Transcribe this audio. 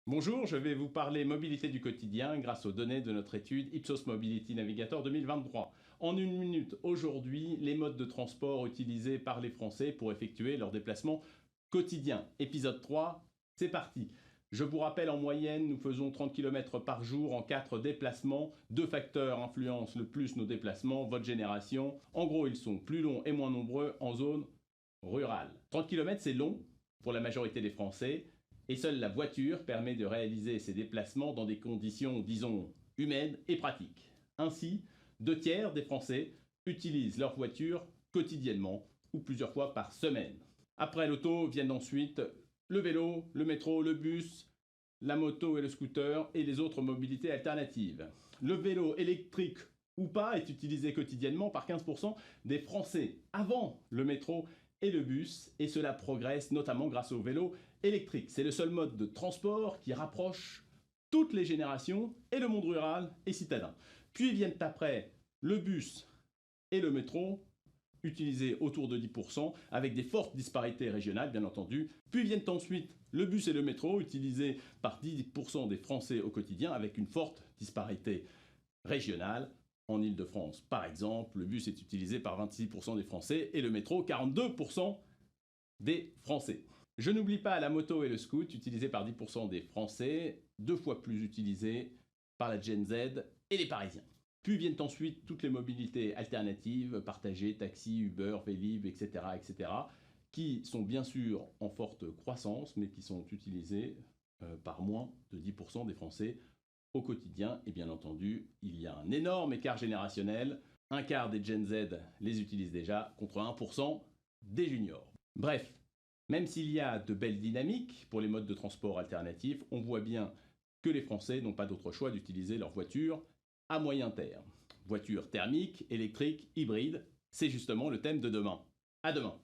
Bonjour, je vais vous parler mobilité du quotidien grâce aux données de notre étude Ipsos Mobility Navigator 2023. En une minute, aujourd'hui, les modes de transport utilisés par les Français pour effectuer leurs déplacements quotidiens. Épisode 3, c'est parti. Je vous rappelle, en moyenne, nous faisons 30 km par jour en 4 déplacements. Deux facteurs influencent le plus nos déplacements, votre génération. En gros, ils sont plus longs et moins nombreux en zone rurale. 30 km, c'est long pour la majorité des Français. Et seule la voiture permet de réaliser ces déplacements dans des conditions, disons, humaines et pratiques. Ainsi, 2 tiers des Français utilisent leur voiture quotidiennement ou plusieurs fois par semaine. Après l'auto viennent ensuite le vélo, le métro, le bus, la moto et le scooter et les autres mobilités alternatives. Le vélo électrique ou pas est utilisé quotidiennement par 15% des Français avant le métro et le bus, et cela progresse notamment grâce au vélo électrique. C'est le seul mode de transport qui rapproche toutes les générations et le monde rural et citadin. Puis viennent après le bus et le métro, utilisés autour de 10%, avec des fortes disparités régionales, bien entendu. Puis viennent ensuite le bus et le métro, utilisés par 10% des Français au quotidien, avec une forte disparité régionale. En Île-de-France, par exemple, le bus est utilisé par 26% des Français et le métro 42% des Français. Je n'oublie pas la moto et le scoot, utilisés par 10% des Français, 2 fois plus utilisés par la Gen Z et les Parisiens. Puis viennent ensuite toutes les mobilités alternatives, partagées, taxi, Uber, Vélib, etc., etc., qui sont bien sûr en forte croissance, mais qui sont utilisées par moins de 10% des Français au quotidien. Et bien entendu, il y a un énorme écart générationnel. Un quart des Gen Z les utilisent déjà, contre 1% des juniors. Bref, même s'il y a de belles dynamiques pour les modes de transport alternatifs, on voit bien que les Français n'ont pas d'autre choix d'utiliser leur voiture à moyen terme. Voiture thermique, électrique, hybride, c'est justement le thème de demain. À demain.